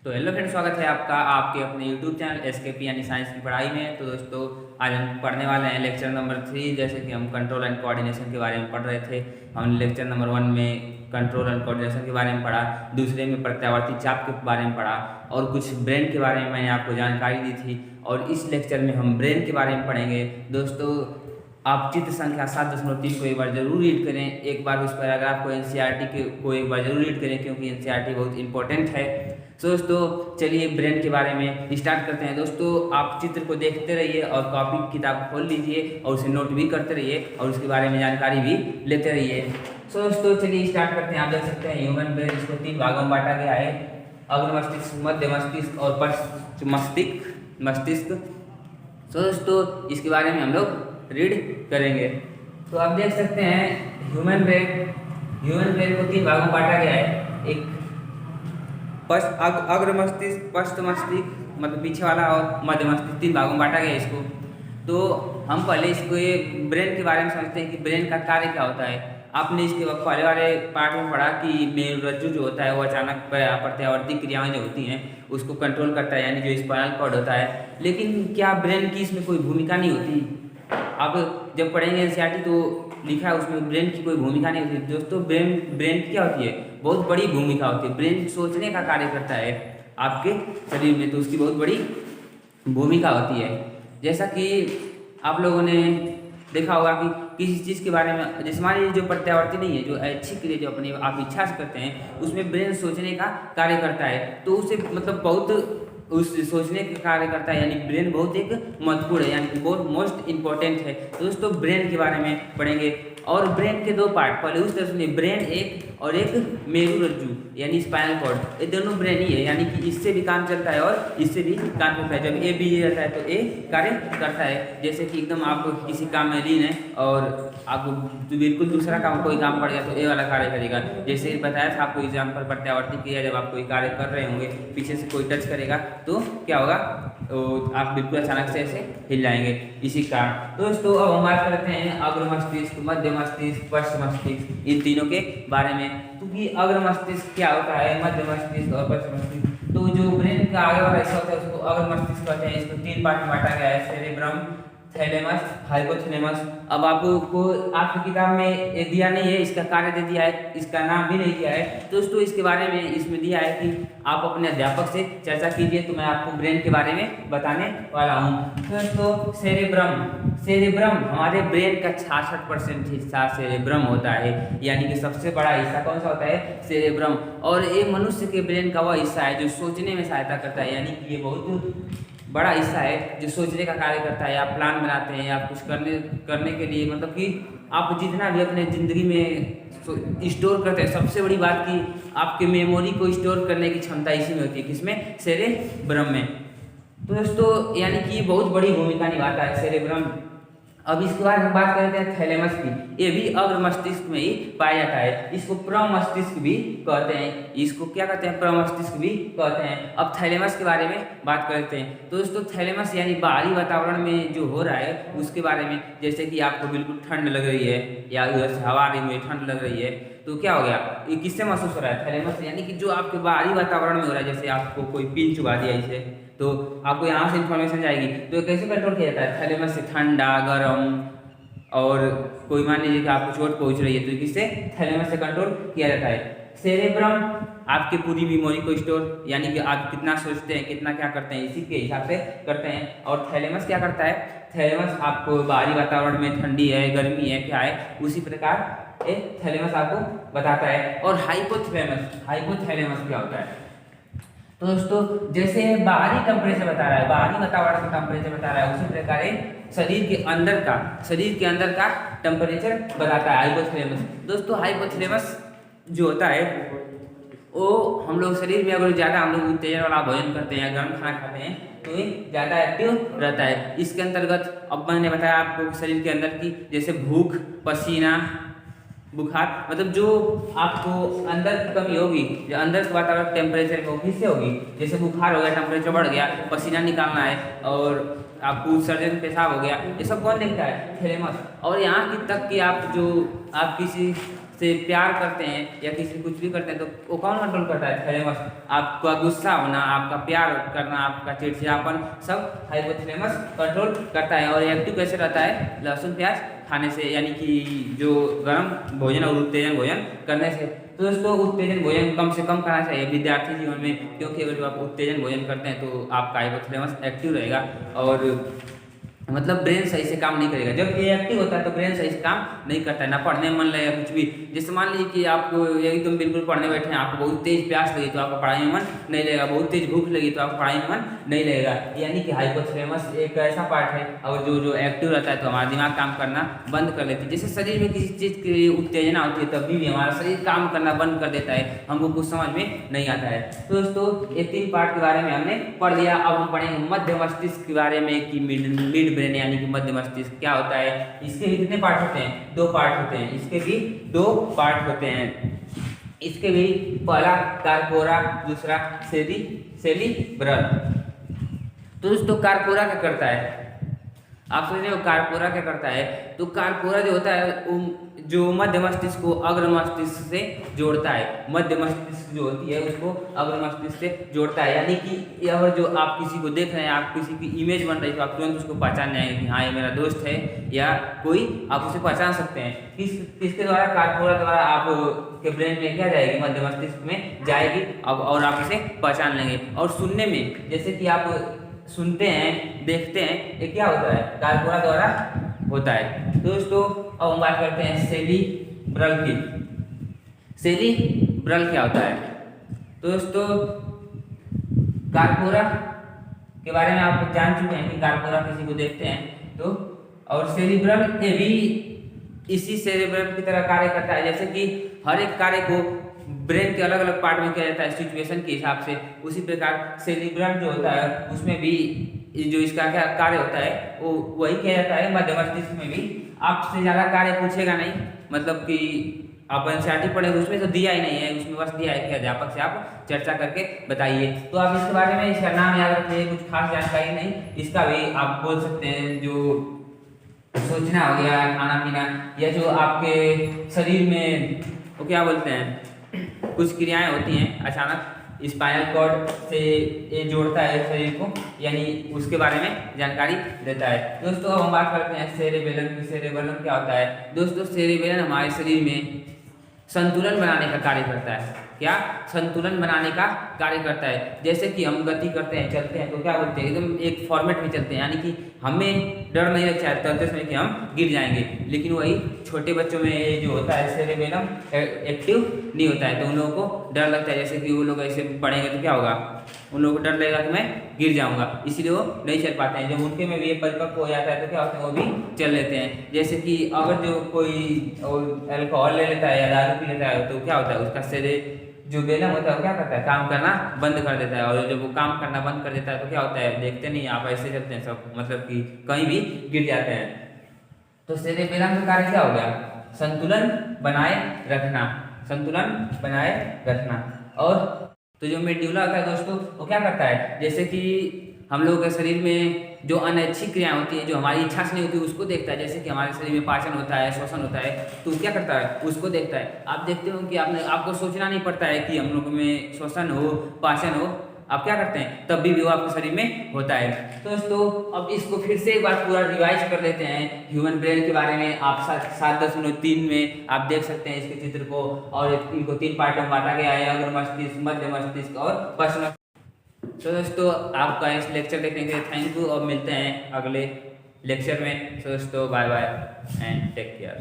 तो hello friend, स्वागत है आपका आपके अपने यूट्यूब चैनल एसकेपी यानी साइंस की पढ़ाई में। तो दोस्तों, आज हम पढ़ने वाले हैं लेक्चर नंबर 3। जैसे कि हम कंट्रोल एंड कोऑर्डिनेशन के बारे में पढ़ रहे थे। हमने लेक्चर नंबर 1 में कंट्रोल एंड कोऑर्डिनेशन के बारे में पढ़ा, दूसरे में प्रत्यावर्ती चाप के बारे में पढ़ा और कुछ ब्रेन के बारे में मैंने आपको जानकारी दी थी। और इस लेक्चर में हम ब्रेन के बारे में पढ़ेंगे। दोस्तों, आप चित्र संख्या 7.3 को एक बार जरूर रीड करें। एक बार उस पैराग्राफ को एनसीईआरटी को एक बार जरूर रीड करें, क्योंकि एनसीईआरटी बहुत इंपॉर्टेंट है। तो दोस्तों, चलिए ब्रेन के बारे में स्टार्ट करते हैं। दोस्तों, आप चित्र को देखते रहिए और कॉपी किताब खोल लीजिए और उसे नोट भी करते रहिए और उसके बारे में जानकारी भी लेते रहिए। तो दोस्तों, चलिए स्टार्ट करते हैं। आप देख सकते हैं ह्यूमन ब्रेन, इसको 3 भागों में बांटा गया है: अग्र मस्तिष्क, मध्य मस्तिष्क और पश्च मस्तिष्क। तो दोस्तों, इसके बारे में हम लोग रीड करेंगे। तो आप देख सकते हैं ह्यूमन ब्रेन को 3 भागों में बांटा गया है। एक अग्र मस्तिष्क, पश्च मस्तिष्क मतलब पीछे वाला, और मध्य मस्तिष्क, 3 भागों में बांटा गया है इसको। तो हम पहले इसको ये ब्रेन के बारे में समझते हैं कि ब्रेन का कार्य क्या होता है। आपने इसके पहले वाले पार्ट में पढ़ा कि मेरुरज्जु जो होता है वो अचानक प्रत्यावर्ती क्रियाएं जो होती हैं उसको कंट्रोल करता है, यानी जो स्पाइनल कॉर्ड होता है। लेकिन क्या ब्रेन की इसमें कोई भूमिका नहीं होती? आप जब पढ़ेंगे एनसीईआरटी तो लिखा है उसमें ब्रेन की कोई भूमिका नहीं होती। दोस्तों, ब्रेन की क्या होती है? बहुत बड़ी भूमिका होती है। ब्रेन सोचने का कार्य करता है आपके शरीर में, तो उसकी बहुत बड़ी भूमिका होती है। जैसा कि आप लोगों ने देखा होगा कि किसी चीज़ के बारे में, जैसे हमारी जो प्रत्यावर्ती नहीं है, जो ऐच्छिक क्रिया जो अपनी आप इच्छा से करते हैं, उसमें ब्रेन सोचने का कार्य करता है। तो उसे मतलब बहुत उस सोचने का कार्य करता है, यानी ब्रेन बहुत एक महत्वपूर्ण है, यानी कि बहुत मोस्ट इंपॉर्टेंट है। तो दोस्तों, ब्रेन के बारे में पढ़ेंगे। और ब्रेन के 2 पार्ट, पहले उस तरह सुनिए, ब्रेन एक और एक मेरुरज्जु यानी स्पाइनल कॉर्ड, ये दोनों ब्रेन ही है। यानी कि इससे भी काम चलता है और इससे भी काम चलता है। जब ए बिजी रहता है तो ए कार्य करता है। जैसे कि एकदम आप किसी काम में लीन है और आपको बिल्कुल दूसरा काम, कोई काम पड़ गया तो ए वाला कार्य करेगा। जैसे बताया था आपको एग्जाम्पल, प्रत्यावर्ती क्रिया, जब आप कोई कार्य कर रहे होंगे, पीछे से कोई टच करेगा तो क्या होगा? तो आप बिल्कुल अचानक से ऐसे हिल जाएंगे, इसी कारण। तो दोस्तों, अब हम बात करते हैं अग्र मस्तिष्क, मध्य मस्तिष्क, पश्च मस्तिष्क, इन तीनों के बारे में। क्योंकि अग्र मस्तिष्क क्या होता है, मध्य मस्तिष्क और पश्च मस्तिष्क, तो जो ब्रेन का आगे वाला हिस्सा होता है उसको अग्र मस्तिष्क कहते हैं। इसको 3 पार्ट में बांटा गया है: सेरेब्रम, थैलेमस, हाइपोथैलेमस। अब आपको आपकी किताब में ये दिया नहीं है, इसका कार्य दे दिया है, इसका नाम भी नहीं दिया है। दोस्तों, इसके बारे में इसमें दिया है कि आप अपने अध्यापक से चर्चा कीजिए। तो मैं आपको ब्रेन के बारे में बताने वाला हूँ। दोस्तों, सेरेब्रम हमारे ब्रेन का 66% हिस्सा सेरेब्रम होता है, यानी कि सबसे बड़ा हिस्सा कौन सा होता है? सेरेब्रम। और ये मनुष्य के ब्रेन का वह हिस्सा है जो सोचने में सहायता करता है, यानी कि ये बहुत बड़ा हिस्सा है जो सोचने का कार्य करता है। आप प्लान बनाते हैं, आप कुछ करने के लिए, मतलब कि आप जितना भी अपने ज़िंदगी में स्टोर करते हैं, सबसे बड़ी बात कि आपके मेमोरी को स्टोर करने की क्षमता इसी में होती है। किसमें? सेरेब्रम में। तो दोस्तों, यानी कि बहुत बड़ी भूमिका निभाता है सेरेब्रम। अब इसके बाद हम बात करते हैं थैलेमस की। ये भी अग्र मस्तिष्क में ही पाया जाता है। इसको प्रमस्तिष्क भी कहते हैं। इसको क्या कहते हैं? प्रमस्तिष्क भी कहते हैं। अब थैलेमस के बारे में बात करते हैं। तो दोस्तों, थैलेमस यानी बाहरी वातावरण में जो हो रहा है उसके बारे में। जैसे कि आपको बिल्कुल ठंड लग रही है या उधर से हवा आ रही है, ठंड लग रही है, तो क्या हो गया? ये किससे महसूस हो रहा है? थैलेमस, यानी कि जो आपके बाहरी वातावरण में हो रहा है। जैसे आपको कोई पिन चुबा दिया इसे, तो आपको यहाँ से इन्फॉर्मेशन जाएगी, तो कैसे कंट्रोल किया जाता है? थैलेमस से। ठंडा, गर्म, और कोई मान लीजिए कि आपको चोट पहुँच रही है तो किससे? थैलेमस से कंट्रोल किया जाता है। सेरेब्रम आपकी पूरी मेमोरी को स्टोर, यानी कि आप कितना सोचते हैं, कितना क्या करते हैं, इसी के हिसाब से करते हैं। और थैलेमस क्या करता है? थैलेमस आपको बाहरी वातावरण में ठंडी है, गर्मी है, क्या है, उसी प्रकार थैलेमस आपको बताता है। और हाइपोथैलेमस क्या होता है? तो दोस्तों, जैसे बाहरी टेम्परेचर बता रहा है, बाहरी वातावरण का टेम्परेचर बता रहा है, उसी प्रकार शरीर के अंदर का टेम्परेचर बताता है हाइपोथैलेमस। दोस्तों, हाइपोथैलेमस जो होता है वो हम लोग शरीर में, अगर ज़्यादा हम लोग तेल वाला भोजन करते हैं या गर्म खाना खाते हैं तो ये ज़्यादा एक्टिव रहता है। इसके अंतर्गत अब मैंने बताया आपको शरीर के अंदर की, जैसे भूख, पसीना, बुखार, मतलब जो आपको अंदर की कमी होगी, जो अंदर के वातावरण टेम्परेचर में किससे होगी? जैसे बुखार हो गया, टेम्परेचर बढ़ गया, पसीना निकालना है, और आपको उत्सर्जन पेशाब हो गया, ये सब कौन देखता है? थैलेमस। और यहाँ की तक कि आप किसी से प्यार करते हैं या किसी कुछ भी करते हैं तो वो कौन कंट्रोल करता है? थैलेमस। आपका गुस्सा होना, आपका प्यार करना, आपका चिड़चिड़ापन सब हाइपोथैलेमस कंट्रोल करता है। और एक्टिव कैसे रहता है? लहसुन प्याज खाने से, यानी कि जो गर्म भोजन और उत्तेजन भोजन करने से। तो दोस्तों उत्तेजन भोजन कम से कम करना चाहिए विद्यार्थी जीवन में, क्योंकि अगर आप उत्तेजन भोजन करते हैं तो आपका हाइपोथैलेमस एक्टिव रहेगा और मतलब ब्रेन सही से काम नहीं करेगा। जब ये एक्टिव होता है तो ब्रेन सही से काम नहीं करता है, ना पढ़ने में मन लगेगा कुछ भी। जैसे मान लीजिए कि आपको एकदम बिल्कुल पढ़ने बैठे हैं, आपको बहुत तेज प्यास लगी तो आपको पढ़ाई में मन नहीं लगेगा, बहुत तेज भूख लगी तो आपको पढ़ाई में मन नहीं लगेगा। यानी कि हाइपोथैलेमस एक ऐसा पार्ट है और जो एक्टिव रहता है तो हमारा दिमाग काम करना बंद कर लेती है। जैसे शरीर में किसी चीज़ के लिए उत्तेजना होती है तभी भी हमारा शरीर काम करना बंद कर देता है, हमको कुछ समझ में नहीं आता है। तो दोस्तों ये 3 पार्ट के बारे में हमने पढ़ लिया। अब हम पढ़ेंगे मध्य मस्तिष्क के बारे में कि मिड ब्रेन यानी कि मध्य मस्तिष्क क्या होता है। इसके भी कितने पार्ट होते हैं? 2 पार्ट होते हैं। इसके भी 2 पार्ट होते हैं। इसके भी पहला कार्पोरा, दूसरा सेरिब्रल। तो दोस्तों कार्पोरा क्या करता है? आप सोच रहे हो कार्पोरा क्या करता है? तो कार्पोरा जो होता है वो जो मध्य मस्तिष्क को अग्र मस्तिष्क से जोड़ता है। मध्य मस्तिष्क जो होती है उसको अग्र मस्तिष्क से जोड़ता है। यानी कि अगर जो आप किसी को देख रहे हैं, आप किसी की इमेज बन रही है तो आप तुरंत उसको पहचान जाएंगे कि हाँ ये मेरा दोस्त है या कोई, आप उसे पहचान सकते हैं। किसके द्वारा? कार्पोरा द्वारा आप के ब्रेन में क्या जाएगी? मध्य मस्तिष्क में जाएगी अब, और आप उसे पहचान लेंगे। और सुनने में, जैसे कि आप सुनते हैं, देखते हैं, ये क्या होता है? कार्पोरा द्वारा होता है। तो दोस्तों अब हम बात करते हैं सेरिब्रल की। सेरिब्रल क्या होता है? तो दोस्तों कार्पोरा के बारे में आप जान चुके हैं कि कार्पोरा किसी को देखते हैं तो, और सेरिब्रल ये भी इसी सेरिब्रल की तरह कार्य करता है। जैसे कि हर एक कार्य को ब्रेन के अलग अलग पार्ट में किया जाता है सिचुएशन के हिसाब से, उसी प्रकार सेरिब्रल जो होता है उसमें भी जो इसका क्या कार्य होता है वो वही किया जाता है। मध्य मस्तिष्क में भी आपसे ज़्यादा कार्य पूछेगा नहीं, मतलब कि आप एनसीईआरटी पढ़े उसमें तो दिया ही नहीं है, उसमें बस दिया है कि अध्यापक से आप चर्चा करके बताइए। तो आप इसके बारे में, इसका नाम याद रखिए, कुछ खास जानकारी नहीं, इसका भी आप बोल सकते हैं जो सोचना हो गया, खाना पीना, या जो आपके शरीर में वो क्या बोलते हैं, कुछ क्रियाएं होती हैं अचानक, स्पाइनल कॉर्ड से ये जोड़ता है शरीर को, यानी उसके बारे में जानकारी देता है। दोस्तों अब हम बात करते हैं सेरेबेलम की। सेरेबेलम क्या होता है? दोस्तों सेरेबेलम हमारे शरीर में संतुलन बनाने का कार्य करता है। क्या? संतुलन बनाने का कार्य करता है। जैसे कि हम गति करते हैं, चलते हैं तो क्या बोलते हैं, एकदम एक फॉर्मेट में चलते हैं, यानी कि हमें डर नहीं लगता है चलते समय कि हम गिर जाएंगे। लेकिन वही छोटे बच्चों में ये जो होता है सेरेबेलम एक्टिव नहीं होता है, तो उन लोगों को डर लगता है। जैसे कि वो लोग ऐसे पढ़ेंगे तो क्या होगा, उन लोगों को डर लगेगा कि मैं गिर जाऊंगा, इसीलिए वो नहीं चल पाते हैं। जब उनके में भी ये परिपक्व हो जाता है तो क्या होता है, वो भी चल लेते हैं। जैसे कि अगर जो कोई अल्कोहल ले लेता है या दारू पी लेता है तो क्या होता है, उसका जो बेलम होता है वो क्या करता है, काम करना बंद कर देता है। और जब वो काम करना बंद कर देता है तो क्या होता है, देखते नहीं आप ऐसे चलते हैं सब, मतलब कि कहीं भी गिर जाते हैं। तो सेरेबेलम का कार्य क्या हो गया? संतुलन बनाए रखना, संतुलन बनाए रखना। और तो जो मेड्यूला होता है दोस्तों वो क्या करता है, जैसे कि हम लोगों के शरीर में जो अनैच्छिक क्रियाएं होती हैं, जो हमारी इच्छा से नहीं होती, उसको देखता है। जैसे कि हमारे शरीर में पाचन होता है, श्वसन होता है, तो क्या करता है, उसको देखता है। आप देखते हो कि आपको सोचना नहीं पड़ता है कि हम लोगों में श्वसन हो, पाचन हो, आप क्या करते हैं तब भी वो आपके शरीर में होता है। तो दोस्तों अब इसको फिर से एक बार पूरा रिवाइज कर लेते हैं ह्यूमन ब्रेन के बारे में। आप 7.3 में आप देख सकते हैं इसके चित्र को, और इनको 3 पार्टों में बांटा गया है, अग्र मस्तिष्क, मध्य मस्तिष्क और पश्चिम मस्तिष्क। तो दोस्तों आपका इस लेक्चर देखने के लिए थैंक यू, और मिलते हैं अगले लेक्चर में। तो दोस्तों bye bye and take care.